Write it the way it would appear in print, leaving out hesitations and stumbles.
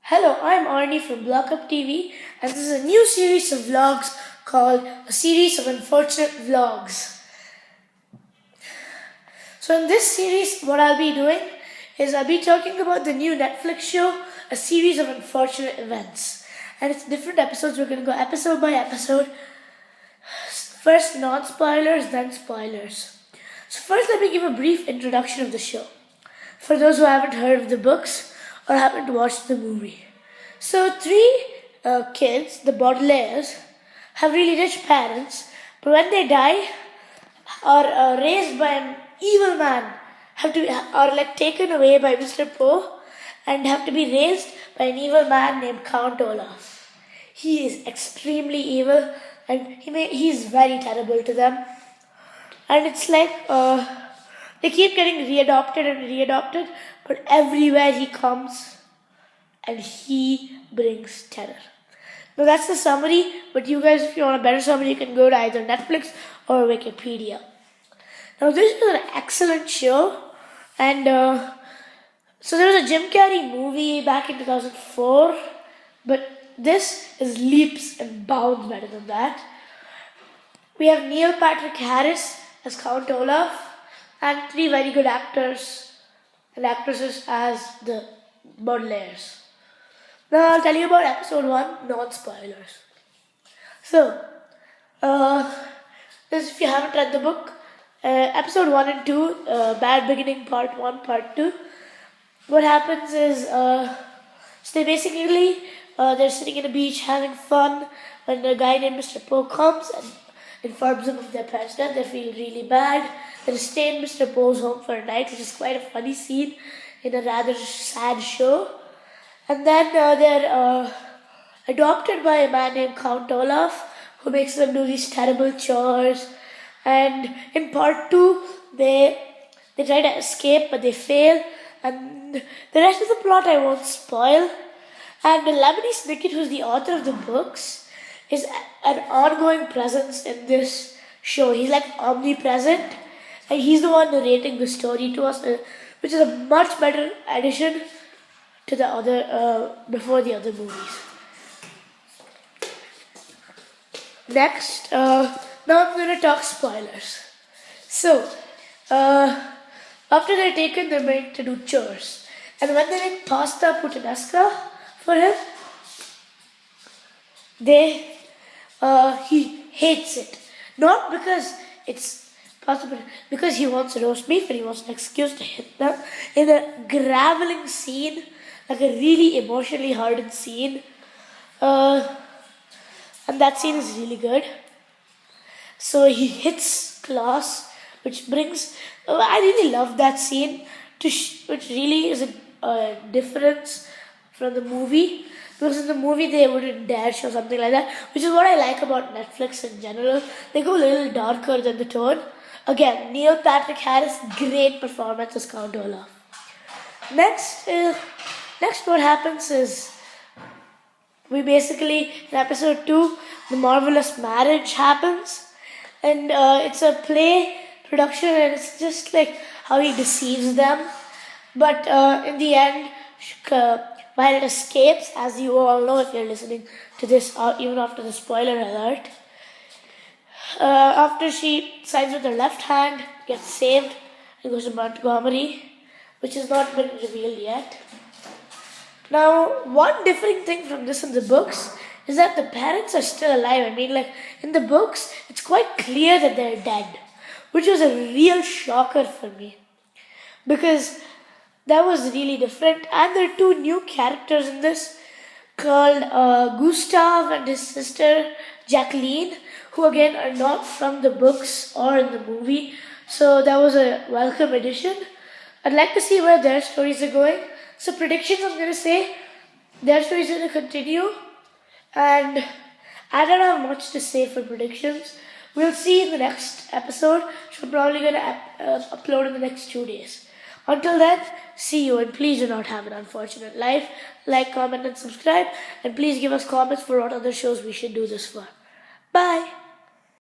Hello, I'm Arnie from Block Up TV, and this is a new series of vlogs called A Series of Unfortunate Vlogs. So, in this series, what I'll be doing is I'll be talking about the new Netflix show, A Series of Unfortunate Events. And it's different episodes, we're going to go episode by episode. First, non spoilers, then spoilers. So, first, let me give a brief introduction of the show for those who haven't heard of the books or haven't watched the movie. So three kids, the Baudelaires, have really rich parents, but when they die or are raised by an evil man, taken away by Mr. Poe and have to be raised by an evil man named Count Olaf. He is extremely evil and he is very terrible to them. And it's like they keep getting readopted, but everywhere he comes, and he brings terror. Now that's the summary, but you guys, if you want a better summary, you can go to either Netflix or Wikipedia. Now this is an excellent show, and so there was a Jim Carrey movie back in 2004, but this is leaps and bounds better than that. We have Neil Patrick Harris as Count Olaf, and three very good actors and actresses as the Baudelaires. Now I'll tell you about episode 1, non-spoilers. So, this if you haven't read the book, episode 1 and 2, Bad Beginning Part 1, Part 2, what happens is, so they basically, they're sitting on a beach having fun when a guy named Mr. Poe comes and informs them of their parents' death. They feel really bad. They stay in Mr. Poe's home for a night, which is quite a funny scene in a rather sad show. And then they're adopted by a man named Count Olaf, who makes them do these terrible chores. And in part 2, they try to escape, but they fail. And the rest of the plot I won't spoil. And Lemony Snicket, who's the author of the books, is an ongoing presence in this show. He's like omnipresent, and he's the one narrating the story to us, which is a much better addition to the other before the other movies. Next, now I'm going to talk spoilers. So, after they're taken, they're made to do chores, and when they make pasta puttanesca for him, he hates it. Not because it's possible, because he wants roast beef and he wants an excuse to hit them in a graveling scene, like a really emotionally hardened scene. And that scene is really good. So he hits Klaus, which brings. I really love that scene, which really is a difference from the movie. Because in the movie they wouldn't dare show something like that, which is what I like about Netflix in general. They go a little darker than the tone. Again, Neil Patrick Harris, great performance as Count Olaf. Next what happens is, we basically, in episode 2, The Marvelous Marriage happens. And it's a play production, and it's just like how he deceives them. But in the end, while it escapes, as you all know if you're listening to this, even after the spoiler alert, after she signs with her left hand, gets saved, and goes to Montgomery, which has not been revealed yet. Now, one different thing from this in the books is that the parents are still alive. I mean, like, in the books, it's quite clear that they're dead, which was a real shocker for me, because that was really different. And there are two new characters in this called Gustav and his sister Jacqueline, who again are not from the books or in the movie. So that was a welcome addition. I'd like to see where their stories are going. So predictions, I'm going to say their stories are going to continue. And I don't have much to say for predictions. We'll see in the next episode, which I'm probably going to upload in the next 2 days. Until then, see you, and please do not have an unfortunate life. Like, comment, and subscribe. And please give us comments for what other shows we should do this for. Bye.